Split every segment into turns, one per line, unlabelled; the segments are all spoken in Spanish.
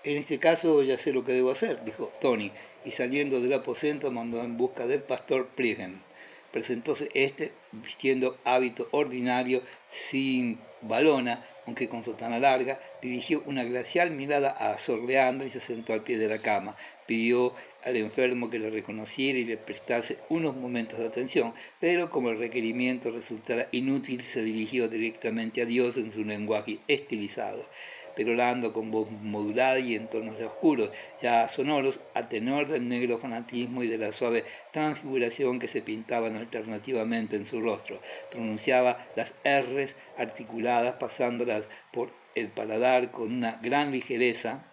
En este caso ya sé lo que debo hacer, dijo Tony, y saliendo del aposento mandó en busca del pastor Prigen. Presentóse este vistiendo hábito ordinario, sin balona, aunque con sotana larga, dirigió una glacial mirada a Sor Leandra y se sentó al pie de la cama. Pidió al enfermo que le reconociera y le prestase unos momentos de atención, pero como el requerimiento resultara inútil, se dirigió directamente a Dios en su lenguaje estilizado, perorando con voz modulada y en tonos ya oscuros, ya sonoros, a tenor del negro fanatismo y de la suave transfiguración que se pintaban alternativamente en su rostro. Pronunciaba las R's articuladas, pasándolas por el paladar con una gran ligereza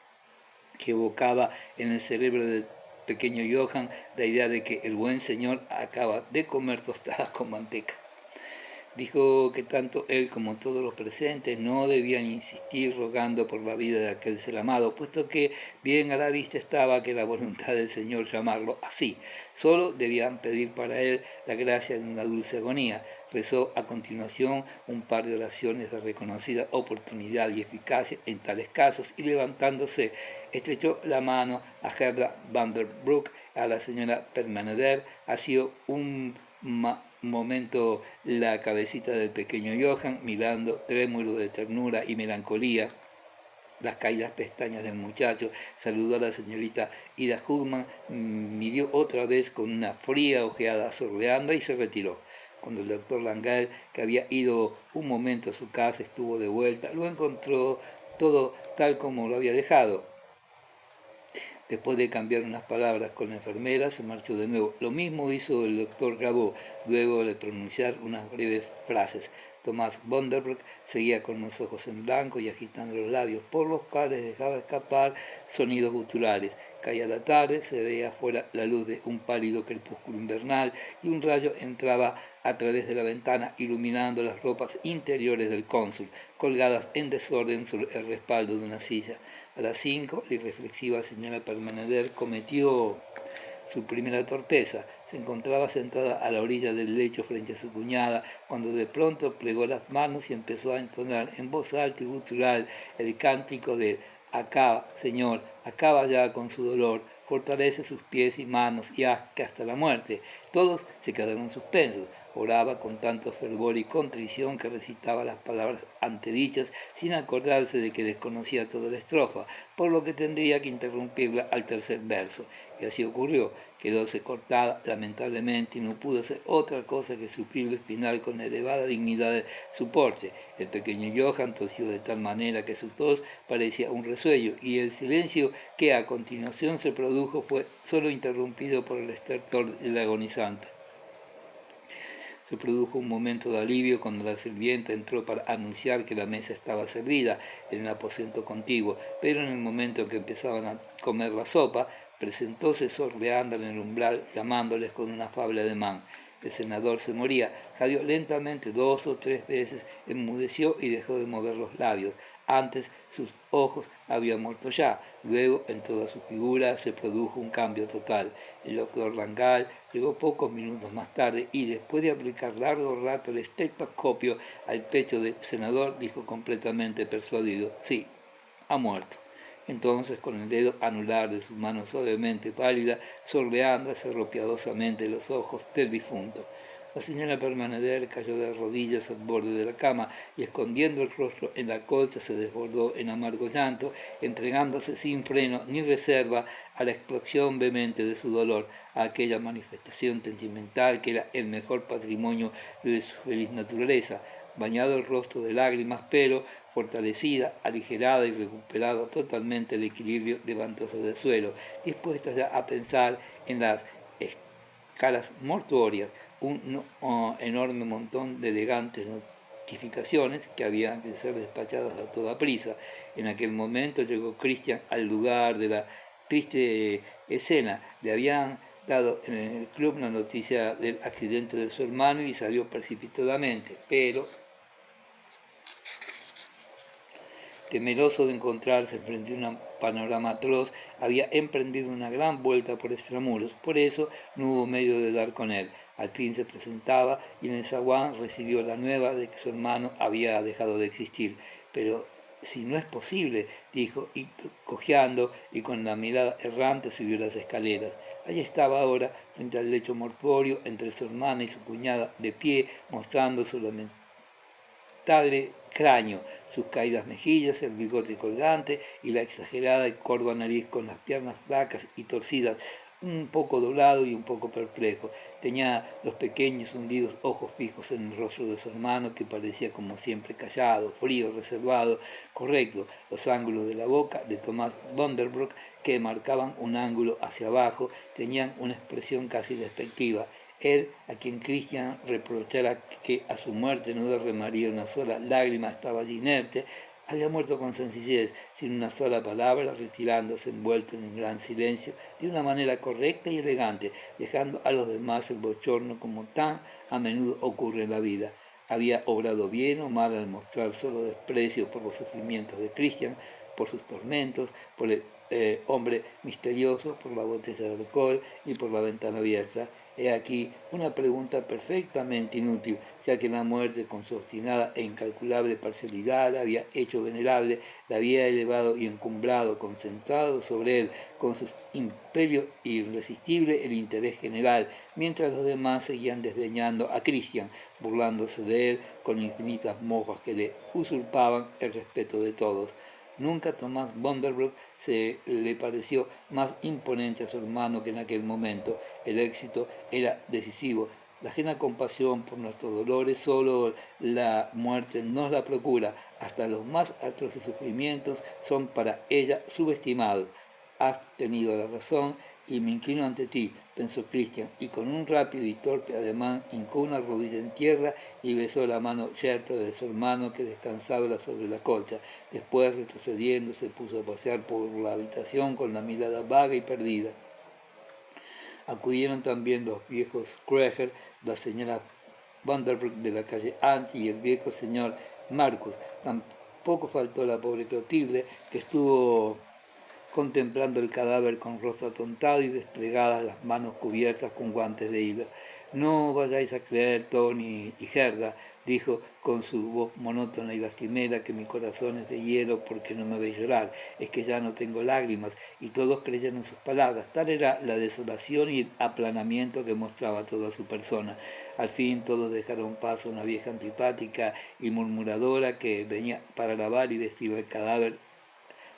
que evocaba en el cerebro del pequeño Johann la idea de que el buen señor acaba de comer tostadas con manteca. Dijo que tanto él como todos los presentes no debían insistir rogando por la vida de aquel ser amado, puesto que bien a la vista estaba que la voluntad del Señor llamarlo así. Solo debían pedir para él la gracia de una dulce agonía. Rezó a continuación un par de oraciones de reconocida oportunidad y eficacia en tales casos y levantándose estrechó la mano a Gerda van der Broek, a la señora Permaneder, ha sido un momento la cabecita del pequeño Johann, mirando trémulo de ternura y melancolía las caídas pestañas del muchacho, saludó a la señorita Ida Hudman, midió otra vez con una fría ojeada a Sor Leandra y se retiró. Cuando el doctor Langal, que había ido un momento a su casa, estuvo de vuelta, lo encontró todo tal como lo había dejado. Después de cambiar unas palabras con la enfermera, se marchó de nuevo. Lo mismo hizo el doctor Grabó, luego de pronunciar unas breves frases. Tomás Bonderberg seguía con los ojos en blanco y agitando los labios, por los cuales dejaba escapar sonidos guturales. Caía la tarde, se veía afuera la luz de un pálido crepúsculo invernal y un rayo entraba a través de la ventana, iluminando las ropas interiores del cónsul, colgadas en desorden sobre el respaldo de una silla. A las 5, la irreflexiva señora Permaneder cometió su primera torpeza. Se encontraba sentada a la orilla del lecho frente a su cuñada, cuando de pronto plegó las manos y empezó a entonar en voz alta y gutural el cántico de «Acaba, Señor, acaba ya con su dolor, fortalece sus pies y manos y haz que hasta la muerte». Todos se quedaron suspensos. Oraba con tanto fervor y contrición que recitaba las palabras antedichas sin acordarse de que desconocía toda la estrofa, por lo que tendría que interrumpirla al tercer verso. Y así ocurrió. Quedóse cortada lamentablemente y no pudo hacer otra cosa que suplir el final con elevada dignidad de su porte. El pequeño Johann tosió de tal manera que su tos parecía un resuello y el silencio que a continuación se produjo fue solo interrumpido por el estertor del agonizante. Se produjo un momento de alivio cuando la sirvienta entró para anunciar que la mesa estaba servida en el aposento contiguo, pero en el momento en que empezaban a comer la sopa, presentóse Sor Leandra en el umbral llamándoles con un afable ademán. El senador se moría, jadeó lentamente 2 o 3 veces, enmudeció y dejó de mover los labios. Antes sus ojos habían muerto ya, luego en toda su figura se produjo un cambio total. El doctor Langal llegó pocos minutos más tarde y después de aplicar largo rato el estetoscopio al pecho del senador, dijo completamente persuadido: «Sí, ha muerto». Entonces, con el dedo anular de su mano suavemente pálida, Sor Leandra cerró piadosamente los ojos del difunto. La señora Permaneder cayó de rodillas al borde de la cama y, escondiendo el rostro en la colcha, se desbordó en amargo llanto, entregándose sin freno ni reserva a la explosión vehemente de su dolor, a aquella manifestación sentimental que era el mejor patrimonio de su feliz naturaleza. Bañado el rostro de lágrimas, pero fortalecida, aligerada y recuperado totalmente el equilibrio, levantóse del suelo, dispuesta ya a pensar en las escalas mortuorias, un enorme montón de elegantes notificaciones que habían de ser despachadas a toda prisa. En aquel momento llegó Christian al lugar de la triste escena. Le habían dado en el club la noticia del accidente de su hermano y salió precipitadamente, pero temeroso de encontrarse frente a un panorama atroz, había emprendido una gran vuelta por extramuros. Por eso no hubo medio de dar con él. Al fin se presentaba y en el zaguán recibió la nueva de que su hermano había dejado de existir. Pero si no es posible, dijo, y cojeando y con la mirada errante subió las escaleras. Allí estaba ahora, frente al lecho mortuorio, entre su hermana y su cuñada, de pie, mostrando su lamentable cráneo, sus caídas mejillas, el bigote colgante y la exagerada y corva nariz con las piernas flacas y torcidas, un poco doblado y un poco perplejo. Tenía los pequeños hundidos ojos fijos en el rostro de su hermano, que parecía como siempre callado, frío, reservado, correcto. Los ángulos de la boca de Tomás Bonderbrook, que marcaban un ángulo hacia abajo, tenían una expresión casi despectiva. Él, a quien Christian reprochara que a su muerte no derramaría una sola lágrima, estaba allí inerte, había muerto con sencillez, sin una sola palabra, retirándose envuelto en un gran silencio, de una manera correcta y elegante, dejando a los demás el bochorno como tan a menudo ocurre en la vida. Había obrado bien o mal al mostrar solo desprecio por los sufrimientos de Christian, por sus tormentos, por el hombre misterioso, por la botella de alcohol y por la ventana abierta. He aquí una pregunta perfectamente inútil, ya que la muerte, con su obstinada e incalculable parcialidad, la había hecho venerable, la había elevado y encumbrado, concentrado sobre él, con su imperio irresistible, el interés general, mientras los demás seguían desdeñando a Christian, burlándose de él con infinitas mofas que le usurpaban el respeto de todos. Nunca Tomás Bonderbrook se le pareció más imponente a su hermano que en aquel momento. El éxito era decisivo. La ajena compasión por nuestros dolores, solo la muerte nos la procura. Hasta los más atroces sufrimientos son para ella subestimados. Has tenido la razón y me inclino ante ti, pensó Christian, y con un rápido y torpe ademán hincó una rodilla en tierra y besó la mano yerta de su hermano que descansaba sobre la colcha. Después, retrocediendo, se puso a pasear por la habitación con la mirada vaga y perdida. Acudieron también los viejos Kreger, la señora Vanderbrook de la calle Ansi y el viejo señor Marcus. Tampoco faltó la pobre Clotilde, que estuvo contemplando el cadáver con rostro atontado y desplegadas las manos cubiertas con guantes de hilo. No vayáis a creer, Tony y Gerda, dijo con su voz monótona y lastimera, que mi corazón es de hielo porque no me veis llorar, es que ya no tengo lágrimas, y todos creyeron sus palabras. Tal era la desolación y el aplanamiento que mostraba toda su persona. Al fin todos dejaron paso a una vieja antipática y murmuradora que venía para lavar y vestir el cadáver,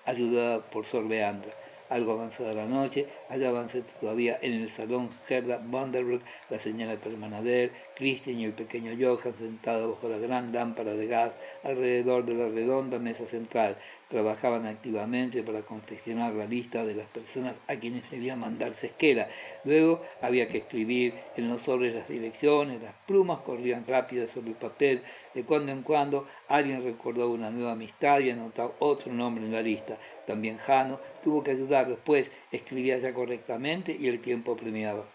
ayudada por Sor Leandra. Algo avanzada la noche, hallábanse todavía en el salón Gerda Vanderbrook, la señora Permanader, Christian y el pequeño Johann sentados bajo la gran lámpara de gas alrededor de la redonda mesa central. Trabajaban activamente para confeccionar la lista de las personas a quienes debía mandarse esquela. Luego había que escribir en los sobres las direcciones, las plumas corrían rápidas sobre el papel. De cuando en cuando alguien recordó una nueva amistad y anotaba otro nombre en la lista. También Jano tuvo que ayudar, después escribía ya correctamente y el tiempo premiaba.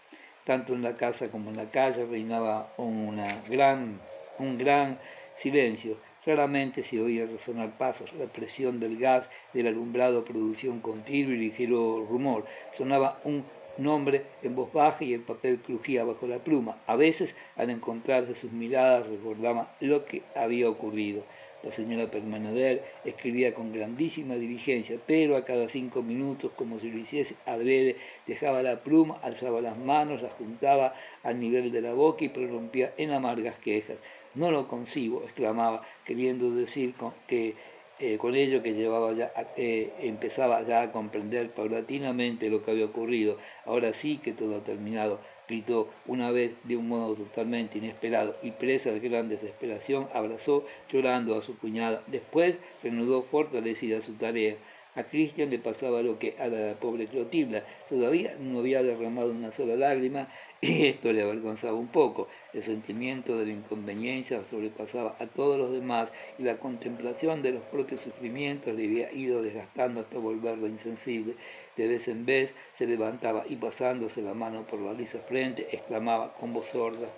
Tanto en la casa como en la calle reinaba un gran silencio. Raramente se oía resonar pasos. La presión del gas del alumbrado producía un continuo y ligero rumor. Sonaba un nombre en voz baja y el papel crujía bajo la pluma. A veces, al encontrarse sus miradas, recordaba lo que había ocurrido. La señora Permanader escribía con grandísima diligencia, pero a cada 5 minutos, como si lo hiciese adrede, dejaba la pluma, alzaba las manos, las juntaba al nivel de la boca y prorrumpía en amargas quejas. No lo concibo, exclamaba, queriendo decir que con ello que empezaba ya a comprender paulatinamente lo que había ocurrido. Ahora sí que todo ha terminado, gritó una vez de un modo totalmente inesperado, y presa de gran desesperación abrazó llorando a su cuñada. Después reanudó fortalecida su tarea. A Christian le pasaba lo que a la pobre Clotilda. Todavía no había derramado una sola lágrima y esto le avergonzaba un poco. El sentimiento de la inconveniencia sobrepasaba a todos los demás y la contemplación de los propios sufrimientos le había ido desgastando hasta volverla insensible. De vez en vez se levantaba y, pasándose la mano por la lisa frente, exclamaba con voz sorda: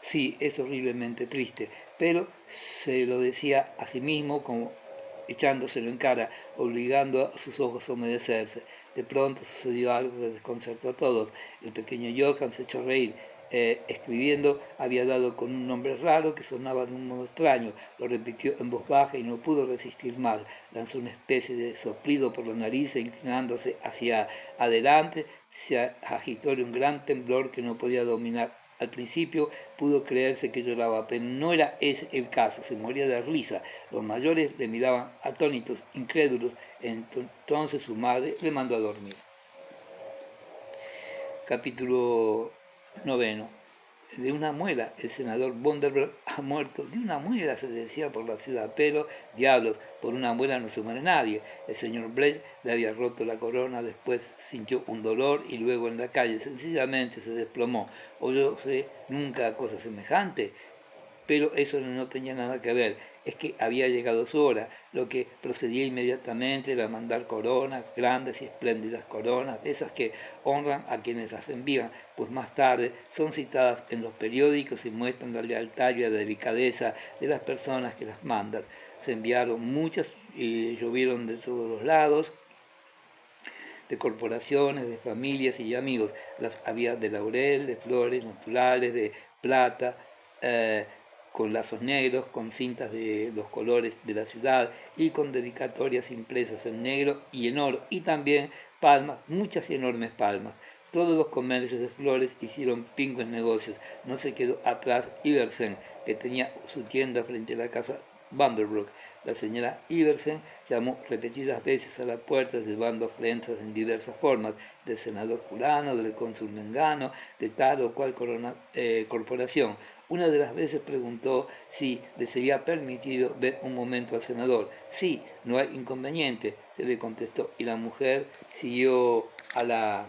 sí, es horriblemente triste, pero se lo decía a sí mismo como echándoselo en cara, obligando a sus ojos a humedecerse. De pronto sucedió algo que desconcertó a todos. El pequeño Johann se echó a reír. escribiendo había dado con un nombre raro que sonaba de un modo extraño. Lo repitió en voz baja y no pudo resistir mal. Lanzó una especie de soplido por la nariz e inclinándose hacia adelante se agitó en un gran temblor que no podía dominar. Al principio pudo creerse que lloraba, pero no era ese el caso, se moría de risa. Los mayores le miraban atónitos, incrédulos. Entonces su madre le mandó a dormir. Capítulo 9. De una muela, el senador Bundaberg ha muerto. De una muela, se decía por la ciudad, pero, diablos, por una muela no se muere nadie. El señor Blaise le había roto la corona, después sintió un dolor y luego en la calle sencillamente se desplomó. Oyóse nunca cosa semejante. Pero eso no tenía nada que ver, es que había llegado su hora. Lo que procedía inmediatamente era mandar coronas, grandes y espléndidas coronas, de esas que honran a quienes las envían, pues más tarde son citadas en los periódicos y muestran la lealtad y la delicadeza de las personas que las mandan. Se enviaron muchas y llovieron de todos los lados, de corporaciones, de familias y amigos. Las había de laurel, de flores naturales, de plata, con lazos negros, con cintas de los colores de la ciudad y con dedicatorias impresas en negro y en oro, y también palmas, muchas y enormes palmas. Todos los comercios de flores hicieron pingües negocios. No se quedó atrás Iversen, que tenía su tienda frente a la casa Vanderbroek. La señora Iversen llamó repetidas veces a la puerta llevando ofrendas en diversas formas, del senador fulano, del cónsul mengano, de tal o cual corporación. Una de las veces preguntó si le sería permitido ver un momento al senador. Sí, no hay inconveniente, se le contestó, y la mujer siguió a la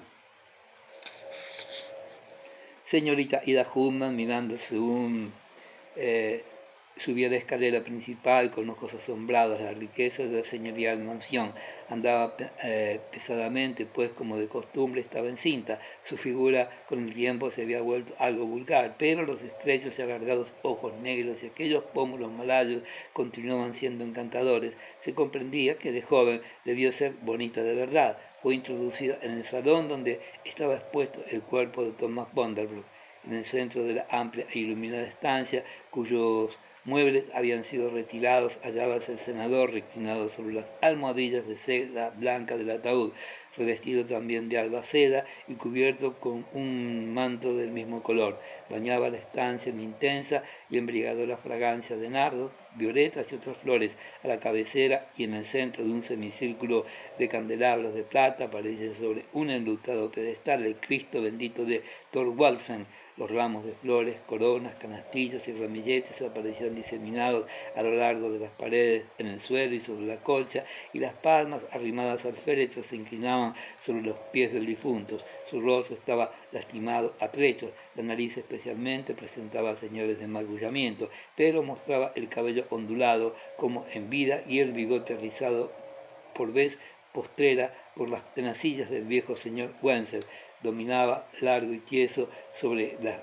señorita Ida Human mirando subía la escalera principal con ojos asombrados. La riqueza de la señorial mansión andaba pesadamente, pues como de costumbre estaba encinta. Su figura con el tiempo se había vuelto algo vulgar, pero los estrechos y alargados ojos negros y aquellos pómulos malayos continuaban siendo encantadores. Se comprendía que de joven debió ser bonita de verdad. Fue introducida en el salón donde estaba expuesto el cuerpo de Thomas Vanderbroek, en el centro de la amplia e iluminada estancia, cuyos muebles habían sido retirados. Hallábase el senador reclinado sobre las almohadillas de seda blanca del ataúd, revestido también de alba seda y cubierto con un manto del mismo color. Bañaba la estancia en intensa y embriagadora fragancia de nardos, violetas y otras flores. A la cabecera y en el centro de un semicírculo de candelabros de plata aparece sobre un enlutado pedestal el Cristo bendito de Thorwaldsen. Los ramos de flores, coronas, canastillas y ramilletes aparecían diseminados a lo largo de las paredes, en el suelo y sobre la colcha, y las palmas arrimadas al féretro se inclinaban sobre los pies del difunto. Su rostro estaba lastimado a trechos, la nariz especialmente presentaba señales de magullamiento, pero mostraba el cabello ondulado como en vida y el bigote rizado por vez postrera por las tenacillas del viejo señor Wenzel. Dominaba largo y tieso sobre las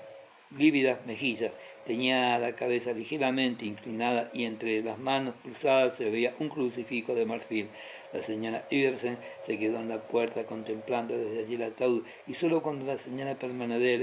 lívidas mejillas. Tenía la cabeza ligeramente inclinada y entre las manos cruzadas se veía un crucifijo de marfil. La señora Iversen se quedó en la puerta contemplando desde allí el ataúd, y solo cuando la señora Permaneder,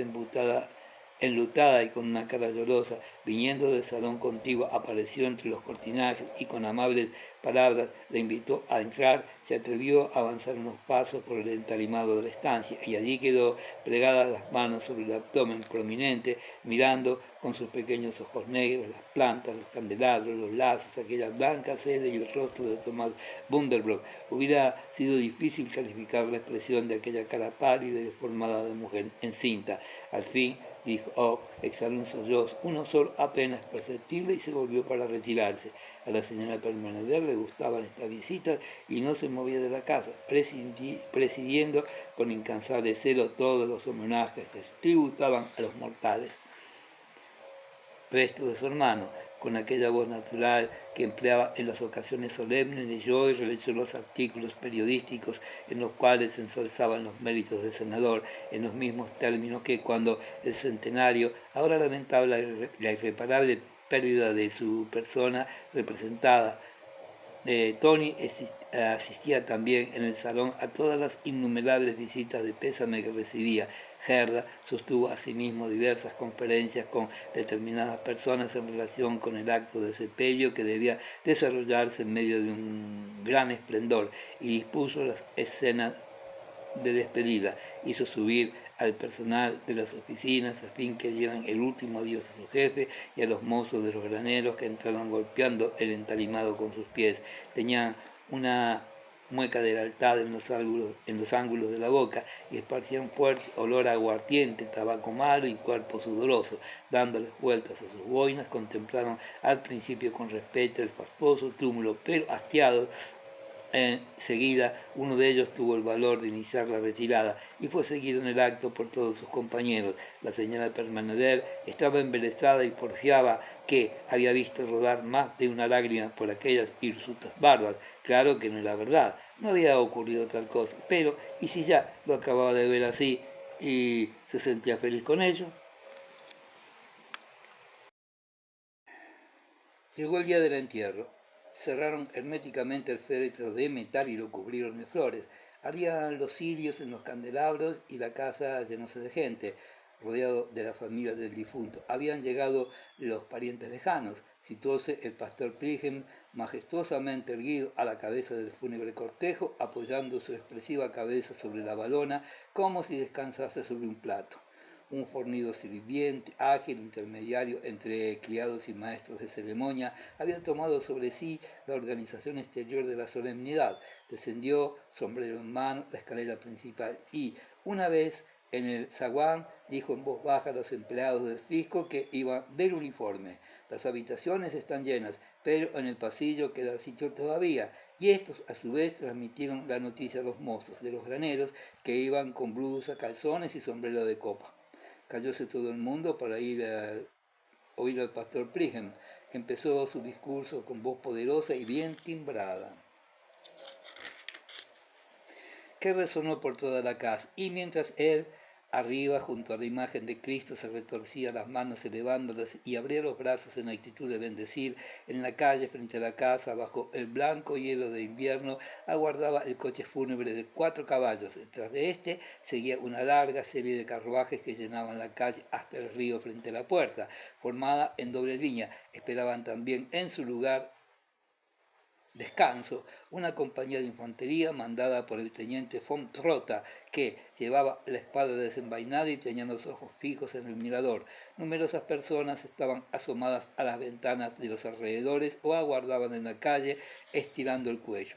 enlutada y con una cara llorosa, viniendo del salón contiguo, apareció entre los cortinajes y con amables palabras le invitó a entrar, se atrevió a avanzar unos pasos por el entarimado de la estancia, y allí quedó plegadas las manos sobre el abdomen prominente, mirando con sus pequeños ojos negros las plantas, los candelabros, los lazos, aquella blanca seda y el rostro de Thomas Vanderbroek. Hubiera sido difícil calificar la expresión de aquella cara pálida y deformada de mujer encinta. Al fin dijo, exhaló un sollozo, uno solo apenas perceptible, y se volvió para retirarse. A la señora Permaneder le gustaban estas visitas y no se movía de la casa, presidiendo con incansable celo todos los homenajes que se tributaban a los mortales. Resto de su hermano, con aquella voz natural que empleaba en las ocasiones solemnes, leyó y releyó los artículos periodísticos en los cuales se ensalzaban los méritos del senador, en los mismos términos que cuando el centenario, ahora lamentaba la irreparable pérdida de su persona representada, Tony asistía también en el salón a todas las innumerables visitas de pésame que recibía. Gerda sostuvo asimismo diversas conferencias con determinadas personas en relación con el acto de sepelio que debía desarrollarse en medio de un gran esplendor y dispuso las escenas de despedida. Hizo subir al personal de las oficinas a fin que dieran el último adiós a su jefe y a los mozos de los graneros que entraban golpeando el entalimado con sus pies. Tenían una mueca de lealtad en los ángulos de la boca y esparcían fuerte olor a aguardiente, tabaco malo y cuerpo sudoroso. Dándoles vueltas a sus boinas, contemplaron al principio con respeto el fastuoso túmulo, pero hastiados enseguida uno de ellos tuvo el valor de iniciar la retirada y fue seguido en el acto por todos sus compañeros. La señora Permaneder estaba embelesada y porfiaba que había visto rodar más de una lágrima por aquellas hirsutas barbas. Claro que no era verdad, no había ocurrido tal cosa, pero ¿y si ya lo acababa de ver así y se sentía feliz con ello? Llegó el día del entierro. Cerraron herméticamente el féretro de metal y lo cubrieron de flores. Ardían los cirios en los candelabros y la casa llenóse de gente, rodeado de la familia del difunto. Habían llegado los parientes lejanos. Situóse el pastor Prigen majestuosamente erguido a la cabeza del fúnebre cortejo, apoyando su expresiva cabeza sobre la valona, como si descansase sobre un plato. Un fornido sirviente, ágil, intermediario entre criados y maestros de ceremonia, había tomado sobre sí la organización exterior de la solemnidad. Descendió, sombrero en mano, la escalera principal y, una vez en el zaguán, dijo en voz baja a los empleados del fisco que iban del uniforme. Las habitaciones están llenas, pero en el pasillo queda sitio todavía. Y estos, a su vez, transmitieron la noticia a los mozos de los graneros que iban con blusa, calzones y sombrero de copa. Cayóse todo el mundo para ir a oír al pastor Prigen, que empezó su discurso con voz poderosa y bien timbrada, que resonó por toda la casa, y mientras él, arriba, junto a la imagen de Cristo, se retorcía las manos elevándolas y abría los brazos en actitud de bendecir, en la calle frente a la casa, bajo el blanco hielo de invierno, aguardaba el coche fúnebre de 4 caballos. Detrás de este seguía una larga serie de carruajes que llenaban la calle hasta el río frente a la puerta, formada en doble línea. Esperaban también en su lugar descanso una compañía de infantería mandada por el teniente von Trotha, que llevaba la espada desenvainada y tenía los ojos fijos en el mirador. Numerosas personas estaban asomadas a las ventanas de los alrededores o aguardaban en la calle estirando el cuello.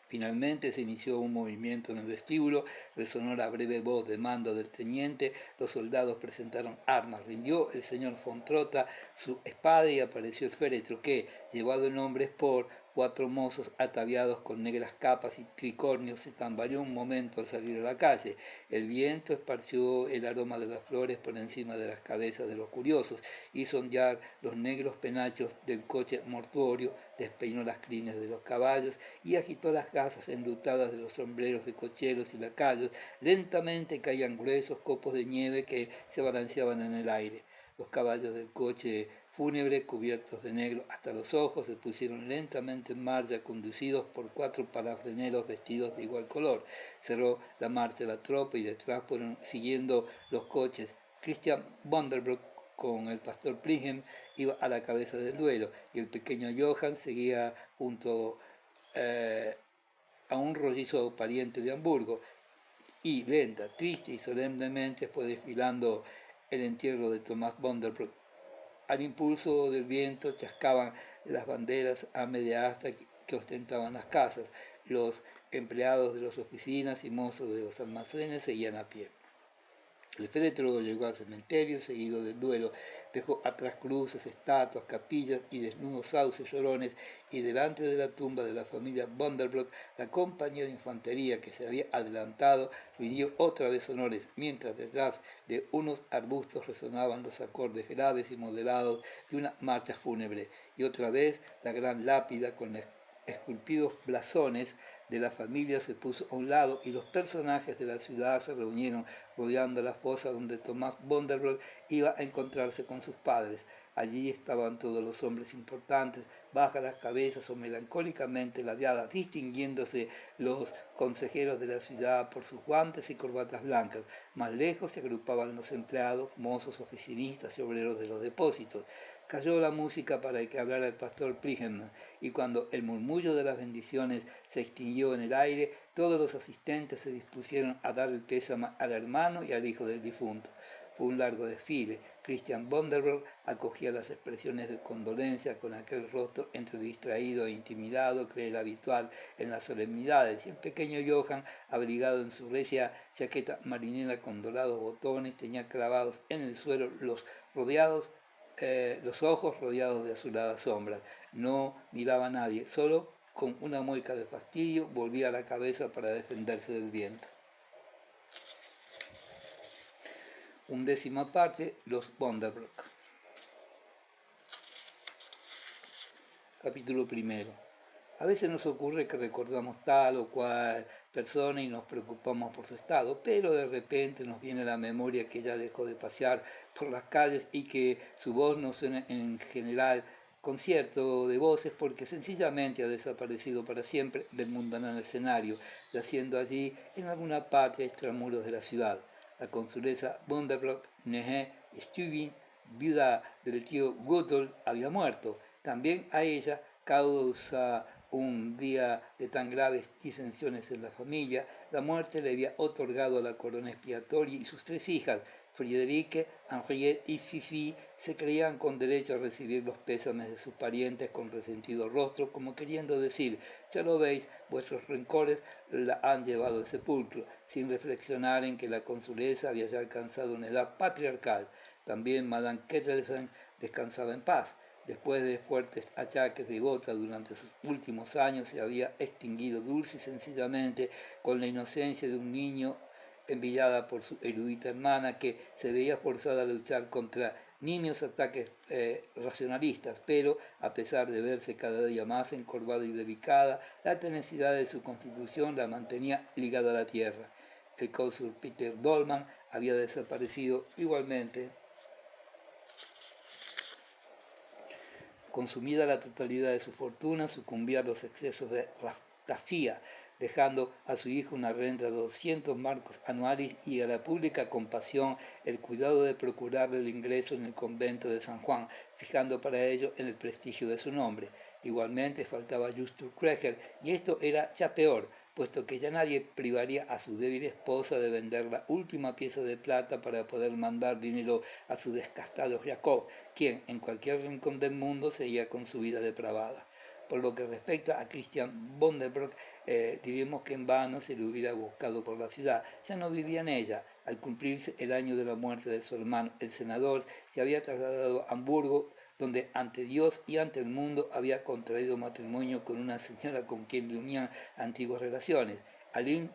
Finalmente se inició un movimiento en el vestíbulo, resonó la breve voz de mando del teniente, los soldados presentaron armas, rindió el señor von Trotha su espada y apareció el féretro que, llevado en hombres por 4 mozos ataviados con negras capas y tricornios, se tambaleó un momento al salir a la calle. El viento esparció el aroma de las flores por encima de las cabezas de los curiosos, hizo ondear los negros penachos del coche mortuorio, despeinó las crines de los caballos y agitó las gasas enlutadas de los sombreros de cocheros y lacayos. Lentamente caían gruesos copos de nieve que se balanceaban en el aire. Los caballos del coche fúnebre, cubiertos de negro hasta los ojos, se pusieron lentamente en marcha, conducidos por 4 parafreneros vestidos de igual color. Cerró la marcha la tropa y detrás fueron siguiendo los coches. Christian Bonderbroek con el pastor Prigen iba a la cabeza del duelo y el pequeño Johann seguía junto a un rollizo pariente de Hamburgo, y lenta, triste y solemnemente fue desfilando el entierro de Tomás Bonderbroek. Al impulso del viento chascaban las banderas a media asta que ostentaban las casas. Los empleados de las oficinas y mozos de los almacenes seguían a pie. El féretro llegó al cementerio, seguido del duelo, dejó atrás cruces, estatuas, capillas y desnudos sauces llorones, y delante de la tumba de la familia Bonderbroek, la compañía de infantería que se había adelantado rindió otra vez honores, mientras detrás de unos arbustos resonaban los acordes graves y moderados de una marcha fúnebre, y otra vez la gran lápida con esculpidos blasones de la familia se puso a un lado y los personajes de la ciudad se reunieron rodeando la fosa donde Tomás Bonderbroek iba a encontrarse con sus padres. Allí estaban todos los hombres importantes, bajas las cabezas o melancólicamente ladeadas, distinguiéndose los consejeros de la ciudad por sus guantes y corbatas blancas. Más lejos se agrupaban los empleados, mozos, oficinistas y obreros de los depósitos. Cayó la música para que hablara el pastor Pligen, y cuando el murmullo de las bendiciones se extinguió en el aire, todos los asistentes se dispusieron a dar el pésame al hermano y al hijo del difunto. Fue un largo desfile. Christian Bonderbroek acogía las expresiones de condolencia con aquel rostro entre distraído e intimidado que era habitual en las solemnidades, y el pequeño Johann, abrigado en su recia chaqueta marinera con dorados botones, tenía clavados en el suelo los ojos rodeados de azuladas sombras. No miraba a nadie, solo con una mueca de fastidio volvía la cabeza para defenderse del viento. 1/10 Los Bonderbroek. Capítulo 1. A veces nos ocurre que recordamos tal o cual persona y nos preocupamos por su estado, pero de repente nos viene a la memoria que ya dejó de pasear por las calles y que su voz no suena en general concierto de voces porque sencillamente ha desaparecido para siempre del mundanal escenario, yaciendo allí en alguna parte extramuros de la ciudad. La consulesa Bonderbroek Nehe Stuyvesant, viuda del tío Gotthold, había muerto. También a ella, causa un día de tan graves disensiones en la familia, la muerte le había otorgado la corona expiatoria y sus 3 hijas, Friederike, Henriette y Fifi, se creían con derecho a recibir los pésames de sus parientes con resentido rostro, como queriendo decir, ya lo veis, vuestros rencores la han llevado al sepulcro, sin reflexionar en que la consulesa había ya alcanzado una edad patriarcal. También Madame Kettelsen descansaba en paz. Después de fuertes achaques de gota durante sus últimos años, se había extinguido dulce y sencillamente con la inocencia de un niño, enviada por su erudita hermana, que se veía forzada a luchar contra nimios ataques racionalistas, pero a pesar de verse cada día más encorvada y delicada, la tenacidad de su constitución la mantenía ligada a la tierra. El cónsul Peter Dolman había desaparecido igualmente. Consumida la totalidad de su fortuna, sucumbía a los excesos de Rastafia, dejando a su hijo una renta de 200 marcos anuales y a la pública compasión el cuidado de procurarle el ingreso en el convento de San Juan, fijando para ello en el prestigio de su nombre. Igualmente faltaba Justus Kreger, y esto era ya peor, puesto que ya nadie privaría a su débil esposa de vender la última pieza de plata para poder mandar dinero a su descastado Jacob, quien en cualquier rincón del mundo seguía con su vida depravada. Por lo que respecta a Christian Bonderbroek, diremos que en vano se le hubiera buscado por la ciudad, ya no vivía en ella. Al cumplirse el año de la muerte de su hermano, el senador se había trasladado a Hamburgo, donde ante Dios y ante el mundo había contraído matrimonio con una señora con quien le unían antiguas relaciones, Aline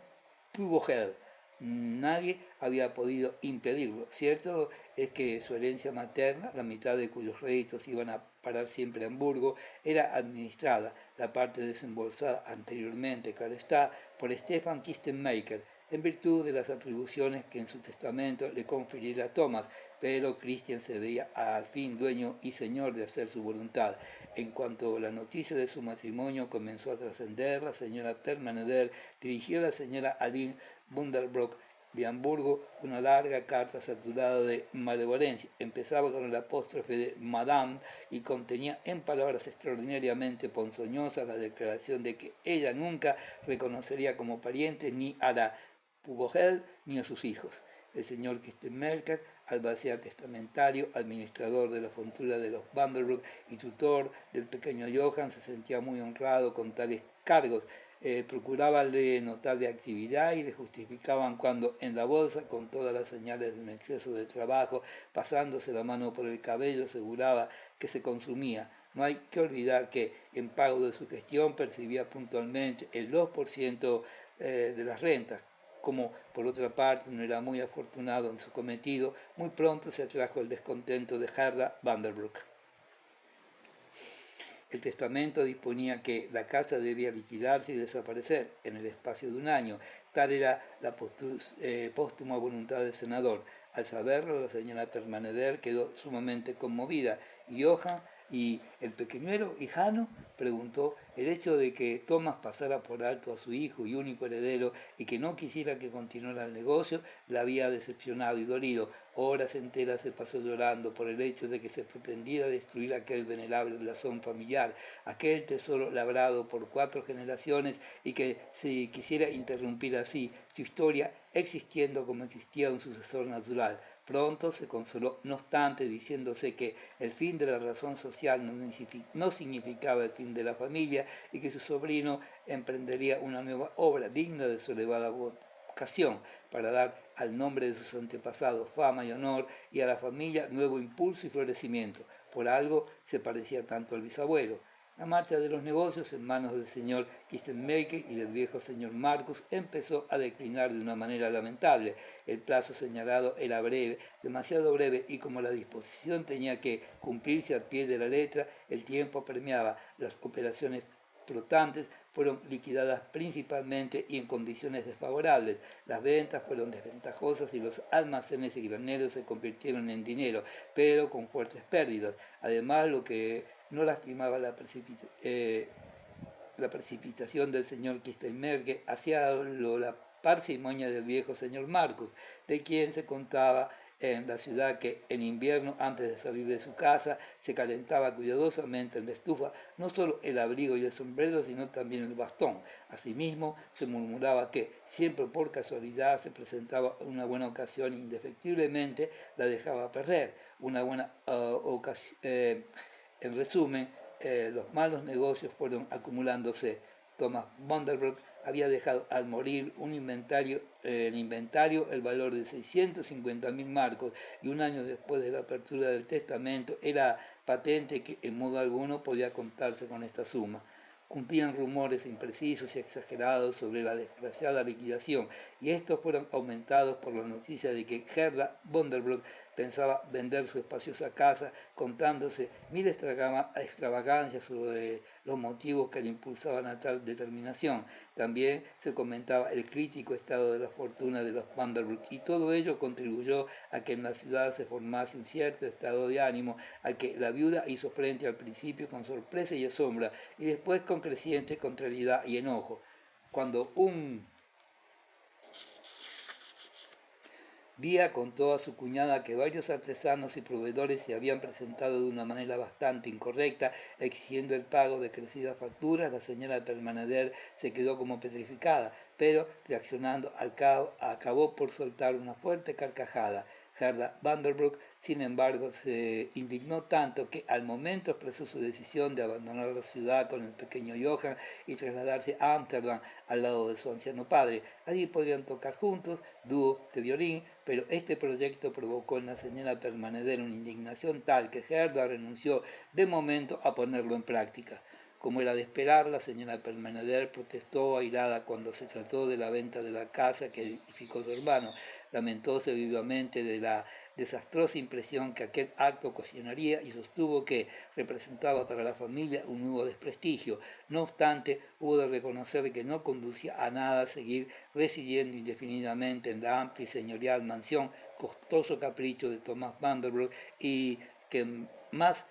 Puvogel. Nadie había podido impedirlo. Cierto es que su herencia materna, la mitad de cuyos réditos iban a parar siempre a Hamburgo, era administrada, la parte desembolsada anteriormente, claro está, por Stefan Kistenmaker, en virtud de las atribuciones que en su testamento le confiriera Thomas, pero Christian se veía al fin dueño y señor de hacer su voluntad. En cuanto la noticia de su matrimonio comenzó a trascender, la señora Permaneder dirigió a la señora Aline Bonderbroek de Hamburgo una larga carta saturada de malevolencia. Empezaba con el apóstrofe de Madame y contenía en palabras extraordinariamente ponzoñosas la declaración de que ella nunca reconocería como pariente ni a la Puvogel ni a sus hijos. El señor Kistenmaker, albacea testamentario, administrador de la fortuna de los Vanderbroek y tutor del pequeño Johann, se sentía muy honrado con tales cargos. Procurabanle notable actividad y le justificaban cuando en la bolsa, con todas las señales de un exceso de trabajo, pasándose la mano por el cabello, aseguraba que se consumía. No hay que olvidar que, en pago de su gestión, percibía puntualmente el 2% de las rentas. Como por otra parte no era muy afortunado en su cometido, muy pronto se atrajo el descontento de Gerda Vanderbroek. El testamento disponía que la casa debía liquidarse y desaparecer en el espacio de un año. Tal era la póstuma voluntad del senador. Al saberlo, la señora Permaneder quedó sumamente conmovida y Johann y el pequeñuelo hijano preguntó el hecho de que Thomas pasara por alto a su hijo y único heredero y que no quisiera que continuara el negocio, la había decepcionado y dolido. Horas enteras se pasó llorando por el hecho de que se pretendía destruir aquel venerable blasón familiar, aquel tesoro labrado por 4 generaciones y que si quisiera interrumpir así su historia, existiendo como existía un sucesor natural. Pronto se consoló, no obstante, diciéndose que el fin de la razón social no significaba el fin de la familia y que su sobrino emprendería una nueva obra digna de su elevada vocación para dar al nombre de sus antepasados fama y honor y a la familia nuevo impulso y florecimiento. Por algo se parecía tanto al bisabuelo. La marcha de los negocios en manos del señor Kistenmaker y del viejo señor Marcus empezó a declinar de una manera lamentable. El plazo señalado era breve, demasiado breve, y como la disposición tenía que cumplirse al pie de la letra, el tiempo apremiaba. Las operaciones flotantes fueron liquidadas principalmente y en condiciones desfavorables. Las ventas fueron desventajosas y los almacenes y graneros se convirtieron en dinero, pero con fuertes pérdidas. Además, lo que no lastimaba la precipitación del señor Kistenmerke hacia la parsimonia del viejo señor Marcus, de quien se contaba en la ciudad que en invierno, antes de salir de su casa, se calentaba cuidadosamente en la estufa no solo el abrigo y el sombrero, sino también el bastón. Asimismo, se murmuraba que, siempre por casualidad se presentaba una buena ocasión, indefectiblemente la dejaba perder. Una buena ocasión, en resumen, los malos negocios fueron acumulándose. Thomas Vanderbroek había dejado al morir un inventario, el valor de 650.000 marcos, y un año después de la apertura del testamento era patente que en modo alguno podía contarse con esta suma. Cumplían rumores imprecisos y exagerados sobre la desgraciada liquidación, y estos fueron aumentados por la noticia de que Gerda Vanderbroek pensaba vender su espaciosa casa, contándose mil extravagancias sobre los motivos que le impulsaban a tal determinación. También se comentaba el crítico estado de la fortuna de los Vanderbroek, y todo ello contribuyó a que en la ciudad se formase un cierto estado de ánimo al que la viuda hizo frente al principio con sorpresa y asombro, y después con creciente contrariedad y enojo. Cuando un día contó a su cuñada que varios artesanos y proveedores se habían presentado de una manera bastante incorrecta, exigiendo el pago de crecidas facturas. La señora Permaneder se quedó como petrificada, pero reaccionando acabó por soltar una fuerte carcajada. Gerda Vanderbroek, sin embargo, se indignó tanto que al momento expresó su decisión de abandonar la ciudad con el pequeño Johann y trasladarse a Ámsterdam al lado de su anciano padre. Allí podrían tocar juntos dúos de violín, pero este proyecto provocó en la señora Permaneder una indignación tal que Gerda renunció de momento a ponerlo en práctica. Como era de esperar, la señora Permaneder protestó airada cuando se trató de la venta de la casa que edificó su hermano. Lamentóse vivamente de la desastrosa impresión que aquel acto ocasionaría y sostuvo que representaba para la familia un nuevo desprestigio. No obstante, hubo de reconocer que no conducía a nada seguir residiendo indefinidamente en la amplia y señorial mansión, costoso capricho de Thomas Vanderbroek, y que más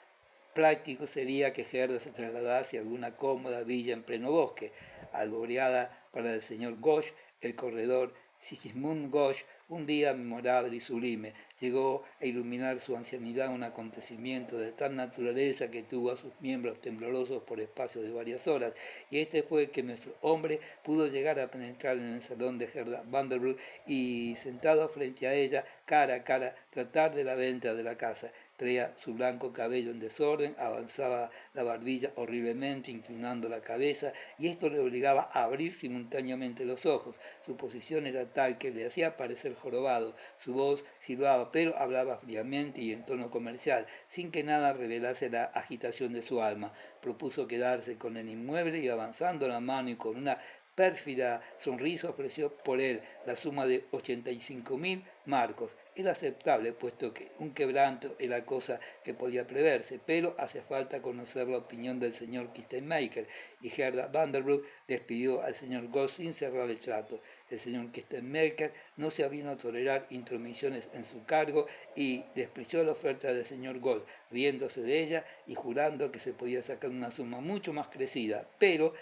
práctico sería que Gerda se trasladase a alguna cómoda villa en pleno bosque, alboreada para el señor Gosch, el corredor Sigismund Gosch. Un día memorable y sublime llegó a iluminar su ancianidad un acontecimiento de tal naturaleza que tuvo a sus miembros temblorosos por espacio de varias horas, y este fue que nuestro hombre pudo llegar a penetrar en el salón de Gerda Vanderbroek y, sentado frente a ella, cara a cara, tratar de la venta de la casa. Traía su blanco cabello en desorden, avanzaba la barbilla horriblemente, inclinando la cabeza, y esto le obligaba a abrir simultáneamente los ojos. Su posición era tal que le hacía parecer jorobado. Su voz silbaba, pero hablaba fríamente y en tono comercial, sin que nada revelase la agitación de su alma. Propuso quedarse con el inmueble y, avanzando la mano y con una pérfida sonrisa ofreció por él la suma de 85.000 marcos. Era aceptable, puesto que un quebranto era cosa que podía preverse, pero hace falta conocer la opinión del señor Kistenmaker, y Gerda Vanderbroek despidió al señor Gold sin cerrar el trato. El señor Kistenmaker no se avino a tolerar intromisiones en su cargo y despreció la oferta del señor Gold, riéndose de ella y jurando que se podía sacar una suma mucho más crecida, pero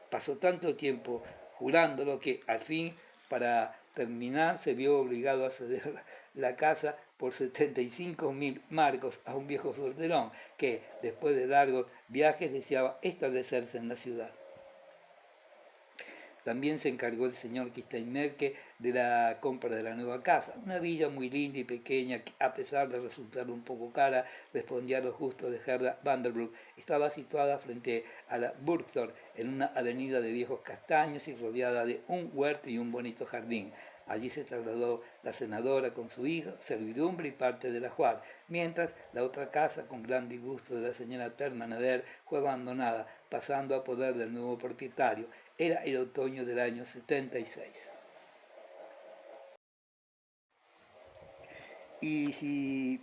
pasó tanto tiempo jurándolo que al fin, para terminar, se vio obligado a ceder la casa por 75.000 marcos a un viejo solterón que, después de largos viajes, deseaba establecerse en la ciudad. También se encargó el señor Kistenmaker de la compra de la nueva casa, una villa muy linda y pequeña que, a pesar de resultar un poco cara, respondía a los gustos de Gerda Vanderbroek. Estaba situada frente a la Burgtor, en una avenida de viejos castaños y rodeada de un huerto y un bonito jardín. Allí se trasladó la senadora con su hija, servidumbre y parte del ajuar, mientras la otra casa, con gran disgusto de la señora Permanader, fue abandonada, pasando a poder del nuevo propietario. Era el otoño del año 76. Y si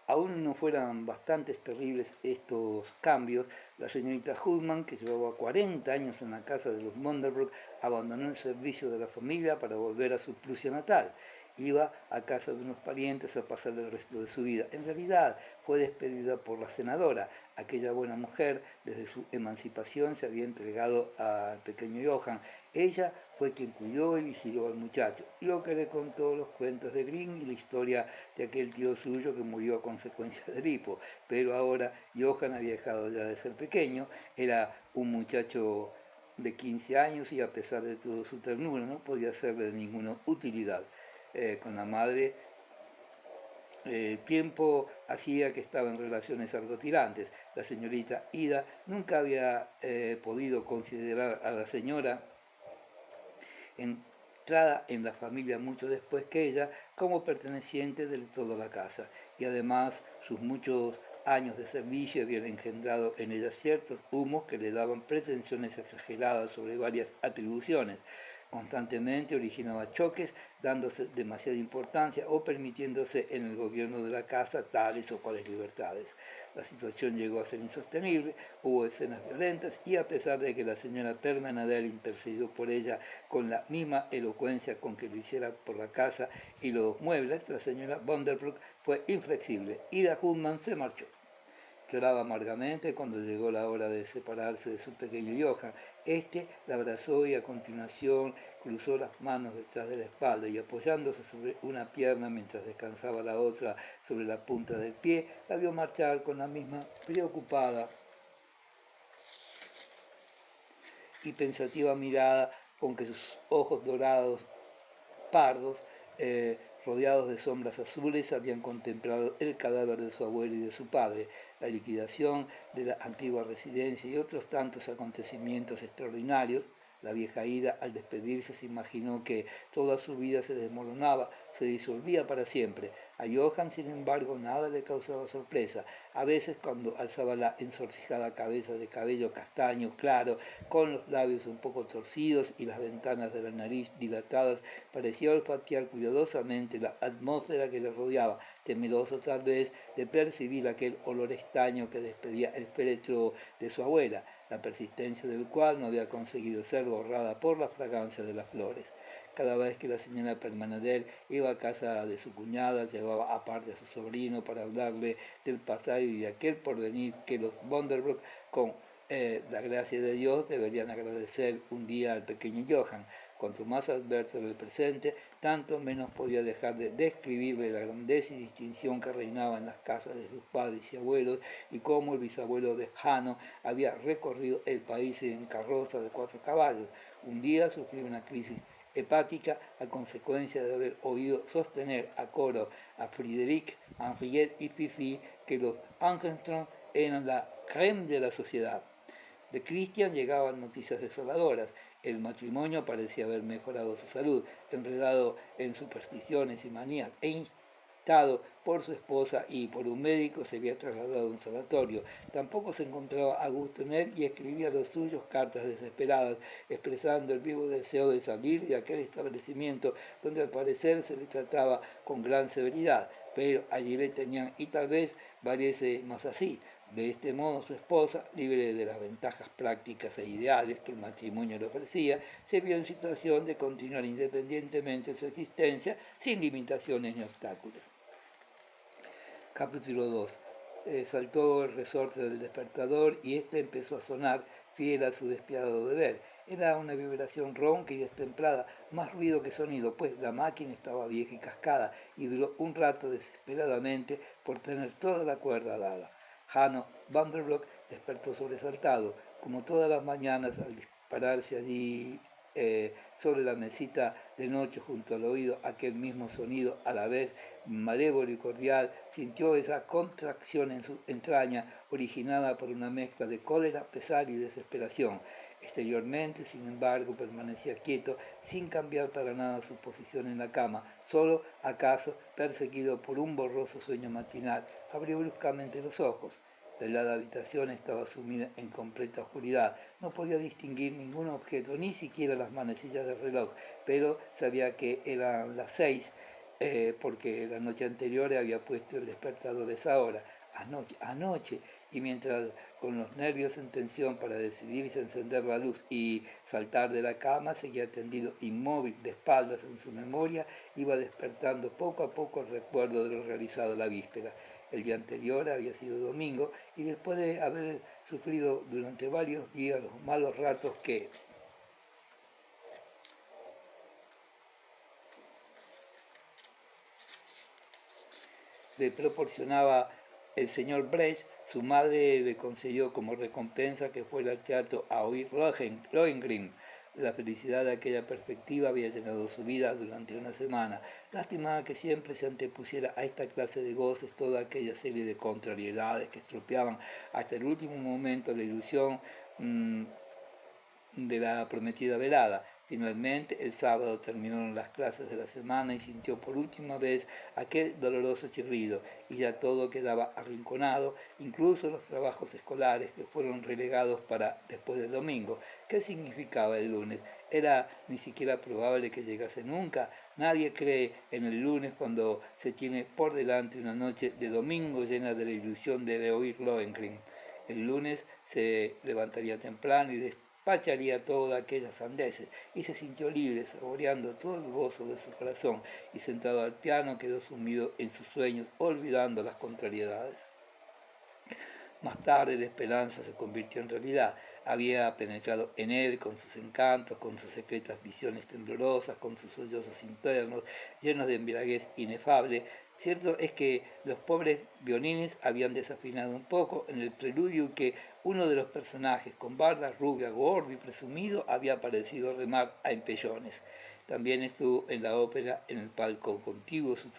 aún no fueran bastantes terribles estos cambios, la señorita Hudman, que llevaba 40 años en la casa de los Vanderbroek, abandonó el servicio de la familia para volver a su Prusia natal. Iba a casa de unos parientes a pasar el resto de su vida. En realidad fue despedida por la senadora. Aquella buena mujer, desde su emancipación, se había entregado al pequeño Johann. Ella fue quien cuidó y vigiló al muchacho, lo que le contó los cuentos de Grimm y la historia de aquel tío suyo que murió a consecuencia del hipo. Pero ahora Johann había dejado ya de ser pequeño, era un muchacho de 15 años y, a pesar de toda su ternura, no podía serle de ninguna utilidad. Con la madre, tiempo hacía que estaba en relaciones algo tirantes. La señorita Ida nunca había podido considerar a la señora, entrada en la familia mucho después que ella, como perteneciente de toda la casa, y además sus muchos años de servicio habían engendrado en ella ciertos humos que le daban pretensiones exageradas sobre varias atribuciones. Constantemente originaba choques, dándose demasiada importancia o permitiéndose en el gobierno de la casa tales o cuales libertades. La situación llegó a ser insostenible, hubo escenas violentas y, a pesar de que la señora Permanader intercedió por ella con la misma elocuencia con que lo hiciera por la casa y los muebles, la señora Vanderbroek fue inflexible. Ida Hudman se marchó. Lloraba amargamente cuando llegó la hora de separarse de su pequeño Johann. Este la abrazó y, a continuación, cruzó las manos detrás de la espalda y, apoyándose sobre una pierna mientras descansaba la otra sobre la punta del pie, la vio marchar con la misma preocupada y pensativa mirada con que sus ojos dorados, pardos, rodeados de sombras azules, habían contemplado el cadáver de su abuelo y de su padre, la liquidación de la antigua residencia y otros tantos acontecimientos extraordinarios. La vieja Ida, al despedirse, se imaginó que toda su vida se desmoronaba, se disolvía para siempre. A Johann, sin embargo, nada le causaba sorpresa. A veces, cuando alzaba la ensorcijada cabeza de cabello castaño claro, con los labios un poco torcidos y las ventanas de la nariz dilatadas, parecía olfatear cuidadosamente la atmósfera que le rodeaba, temeroso tal vez de percibir aquel olor extraño que despedía el féretro de su abuela, la persistencia del cual no había conseguido ser borrada por la fragancia de las flores. Cada vez que la señora Permanader iba a casa de su cuñada, llevaba aparte a su sobrino para hablarle del pasado y de aquel porvenir que los Vanderbroek, con la gracia de Dios, deberían agradecer un día al pequeño Johann. Cuanto más adverso era el presente, tanto menos podía dejar de describirle la grandeza y distinción que reinaba en las casas de sus padres y abuelos, y cómo el bisabuelo de Hanno había recorrido el país en carroza de 4 caballos. Un día sufrió una crisis hepática a consecuencia de haber oído sostener a coro a Frédéric, Henriette y Fifi que los Angenstrom eran la crème de la sociedad. De Christian llegaban noticias desoladoras. El matrimonio parecía haber mejorado su salud, enredado en supersticiones y manías molestado por su esposa y por un médico, se había trasladado a un sanatorio. Tampoco se encontraba a gusto en él y escribía a los suyos cartas desesperadas, expresando el vivo deseo de salir de aquel establecimiento donde al parecer se le trataba con gran severidad, pero allí le tenían y tal vez variese más así. De este modo su esposa, libre de las ventajas prácticas e ideales que el matrimonio le ofrecía, se vio en situación de continuar independientemente su existencia sin limitaciones ni obstáculos. Capítulo 2. Saltó el resorte del despertador y éste empezó a sonar fiel a su despiadado deber. Era una vibración ronca y destemplada, más ruido que sonido, pues la máquina estaba vieja y cascada y duró un rato desesperadamente por tener toda la cuerda dada. Hanno Vanderblock despertó sobresaltado, como todas las mañanas al dispararse allí sobre la mesita de noche junto al oído aquel mismo sonido a la vez malévolo y cordial, sintió esa contracción en su entraña originada por una mezcla de cólera, pesar y desesperación. Exteriormente, sin embargo, permanecía quieto, sin cambiar para nada su posición en la cama, solo, acaso, perseguido por un borroso sueño matinal, abrió bruscamente los ojos. La helada habitación estaba sumida en completa oscuridad. No podía distinguir ningún objeto, ni siquiera las manecillas del reloj, pero sabía que eran las 6, porque la noche anterior había puesto el despertador de esa hora. Anoche, y mientras con los nervios en tensión para decidirse a encender la luz y saltar de la cama, seguía tendido inmóvil de espaldas en su memoria, iba despertando poco a poco el recuerdo de lo realizado la víspera. El día anterior había sido domingo y después de haber sufrido durante varios días los malos ratos que le proporcionaba el señor Brecht, su madre le concedió como recompensa que fuera al teatro a oír Lohengrin. La felicidad de aquella perspectiva había llenado su vida durante una semana. Lástima que siempre se antepusiera a esta clase de goces toda aquella serie de contrariedades que estropeaban hasta el último momento la ilusión de la prometida velada. Finalmente, el sábado terminaron las clases de la semana y sintió por última vez aquel doloroso chirrido, y ya todo quedaba arrinconado, incluso los trabajos escolares que fueron relegados para después del domingo. ¿Qué significaba el lunes? Era ni siquiera probable que llegase nunca. Nadie cree en el lunes cuando se tiene por delante una noche de domingo llena de la ilusión de oír Lohengrin. El lunes se levantaría temprano y despacharía todas aquellas sandeces, y se sintió libre, saboreando todo el gozo de su corazón, y sentado al piano quedó sumido en sus sueños, olvidando las contrariedades. Más tarde la esperanza se convirtió en realidad. Había penetrado en él con sus encantos, con sus secretas visiones temblorosas, con sus sollozos internos, llenos de embriaguez inefable. Cierto es que los pobres violines habían desafinado un poco en el preludio que uno de los personajes, con barba rubia, gordo y presumido, había parecido remar a empellones. También estuvo en la ópera, en el palco contiguo, su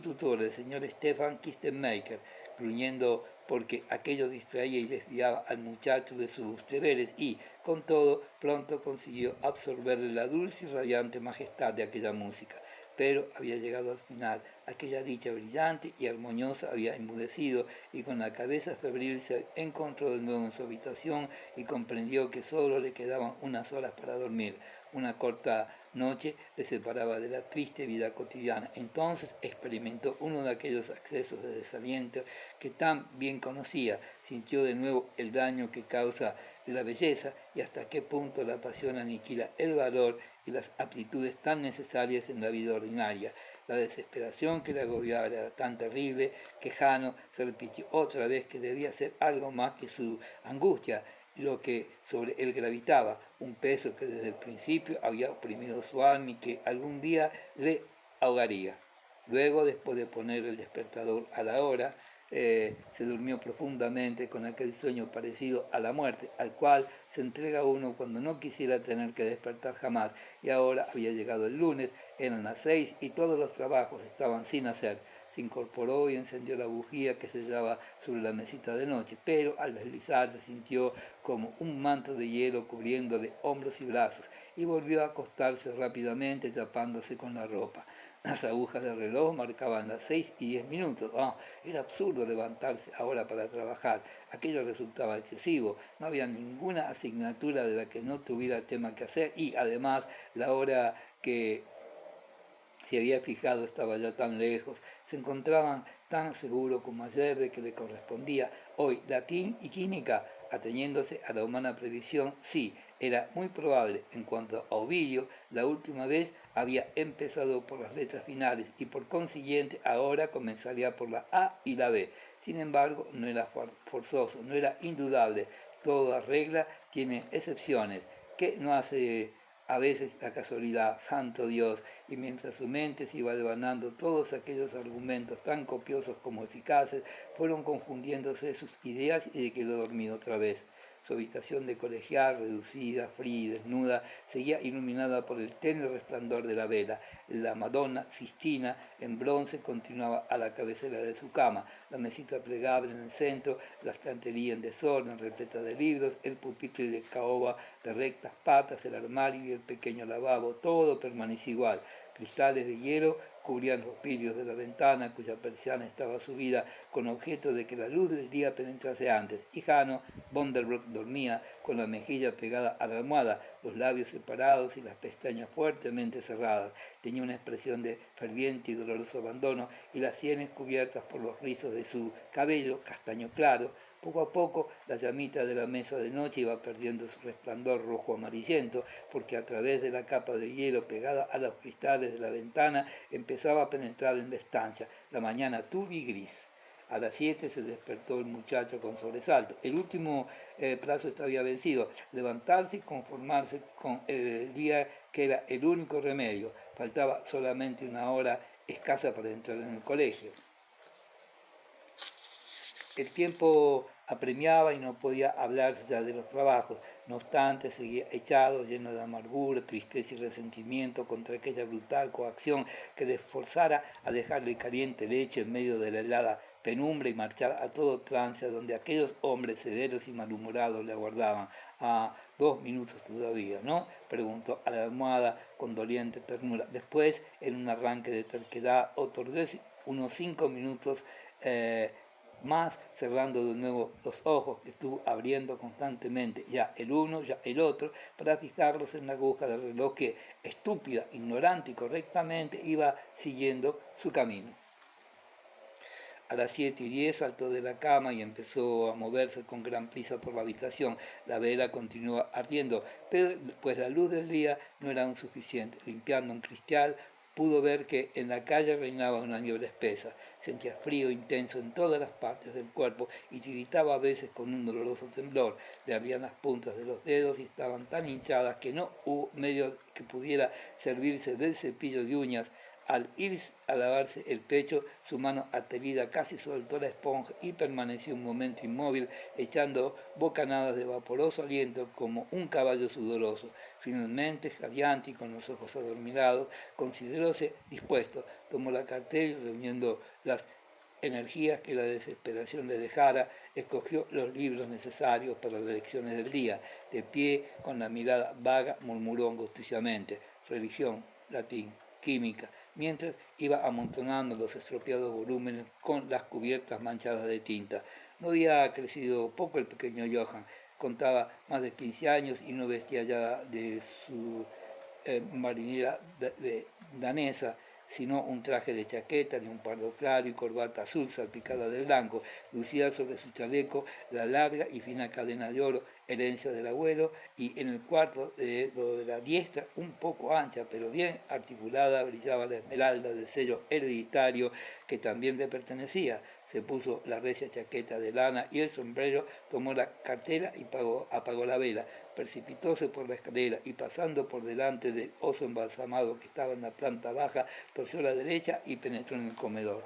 tutor, el señor Stefan Kistenmaker, gruñendo porque aquello distraía y desviaba al muchacho de sus deberes y, con todo, pronto consiguió absorberle la dulce y radiante majestad de aquella música. Pero había llegado al final, aquella dicha brillante y armoniosa había enmudecido, y con la cabeza febril se encontró de nuevo en su habitación y comprendió que solo le quedaban unas horas para dormir. Una corta noche le separaba de la triste vida cotidiana. Entonces experimentó uno de aquellos accesos de desaliento que tan bien conocía, sintió de nuevo el daño que causa la belleza y hasta qué punto la pasión aniquila el valor y las aptitudes tan necesarias en la vida ordinaria. La desesperación que le agobiaba era tan terrible que Hanno se repitió otra vez que debía ser algo más que su angustia, lo que sobre él gravitaba, un peso que desde el principio había oprimido su alma y que algún día le ahogaría. Luego, después de poner el despertador a la hora, se durmió profundamente con aquel sueño parecido a la muerte, al cual se entrega uno cuando no quisiera tener que despertar jamás. Y ahora había llegado el lunes, eran las 6 y todos los trabajos estaban sin hacer. Se incorporó y encendió la bujía que se hallaba sobre la mesita de noche, pero al deslizarse sintió como un manto de hielo cubriéndole hombros y brazos, y volvió a acostarse rápidamente tapándose con la ropa. Las agujas del reloj marcaban las 6:10. Era absurdo levantarse ahora para trabajar. Aquello resultaba excesivo. No había ninguna asignatura de la que no tuviera tema que hacer y, además, la hora que se había fijado estaba ya tan lejos. Se encontraban tan seguro como ayer de que le correspondía hoy latín y química, ateniéndose a la humana previsión. Sí, era muy probable. En cuanto a Ovidio, la última vez había empezado por las letras finales y por consiguiente ahora comenzaría por la A y la B. Sin embargo, no era forzoso, no era indudable. Toda regla tiene excepciones. ¿Qué no hace a veces la casualidad, santo Dios? Y mientras su mente se iba devanando, todos aquellos argumentos tan copiosos como eficaces fueron confundiéndose sus ideas y quedó dormido otra vez. Su habitación de colegial, reducida, fría y desnuda, seguía iluminada por el tenue resplandor de la vela. La Madonna Sistina en bronce continuaba a la cabecera de su cama, la mesita plegable en el centro, la estantería en desorden repleta de libros, el pupitre de caoba de rectas patas, el armario y el pequeño lavabo, todo permanecía igual. Cristales de hielo cubrían los vidrios de la ventana, cuya persiana estaba subida con objeto de que la luz del día penetrase antes. Y Hanno von der Broek dormía con la mejilla pegada a la almohada, los labios separados y las pestañas fuertemente cerradas. Tenía una expresión de ferviente y doloroso abandono y las sienes cubiertas por los rizos de su cabello castaño claro. Poco a poco la llamita de la mesa de noche iba perdiendo su resplandor rojo amarillento, porque a través de la capa de hielo pegada a los cristales de la ventana empezaba a penetrar en la estancia la mañana turbia y gris. A las 7 se despertó el muchacho con sobresalto. El último plazo estaba vencido. Levantarse y conformarse con el día que era el único remedio. Faltaba solamente una hora escasa para entrar en el colegio. El tiempo apremiaba y no podía hablarse ya de los trabajos. No obstante, seguía echado, lleno de amargura, tristeza y resentimiento contra aquella brutal coacción que le forzara a dejarle el caliente lecho en medio de la helada penumbra y marchar a todo trance donde aquellos hombres severos y malhumorados le aguardaban. 2 minutos todavía, ¿no?, preguntó a la almohada con doliente ternura. Después, en un arranque de terquedad, otorgó unos 5 minutos más, cerrando de nuevo los ojos que estuvo abriendo constantemente, ya el uno, ya el otro, para fijarlos en la aguja del reloj que, estúpida, ignorante y correctamente, iba siguiendo su camino. A las 7:10 saltó de la cama y empezó a moverse con gran prisa por la habitación. La vela continuó ardiendo, pero pues la luz del día no era aún suficiente. Limpiando un cristal, pudo ver que en la calle reinaba una niebla espesa. Sentía frío intenso en todas las partes del cuerpo y tiritaba a veces con un doloroso temblor. Le ardían las puntas de los dedos y estaban tan hinchadas que no hubo medio que pudiera servirse del cepillo de uñas. Al ir a lavarse el pecho, su mano atrevida casi soltó la esponja y permaneció un momento inmóvil, echando bocanadas de vaporoso aliento como un caballo sudoroso. Finalmente, jadeante y con los ojos adormilados, consideróse dispuesto, tomó la cartera y, reuniendo las energías que la desesperación le dejara, escogió los libros necesarios para las lecciones del día. De pie, con la mirada vaga, murmuró angustosamente: religión, latín, química, mientras iba amontonando los estropeados volúmenes con las cubiertas manchadas de tinta. No había crecido poco el pequeño Johann, contaba más de 15 años y no vestía ya de su marinera danesa, sino un traje de chaqueta de un pardo claro y corbata azul salpicada de blanco. Lucía sobre su chaleco la larga y fina cadena de oro, herencia del abuelo, y en el cuarto de la diestra, un poco ancha pero bien articulada, brillaba la esmeralda del sello hereditario que también le pertenecía. Se puso la recia chaqueta de lana y el sombrero, tomó la cartera y apagó la vela. Precipitóse por la escalera y, pasando por delante del oso embalsamado que estaba en la planta baja, torció a la derecha y penetró en el comedor.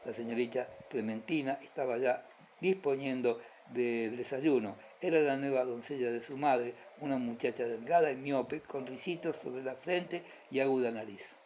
La señorita Clementina estaba ya disponiendo del desayuno. Era la nueva doncella de su madre, una muchacha delgada y miope, con risitos sobre la frente y aguda nariz.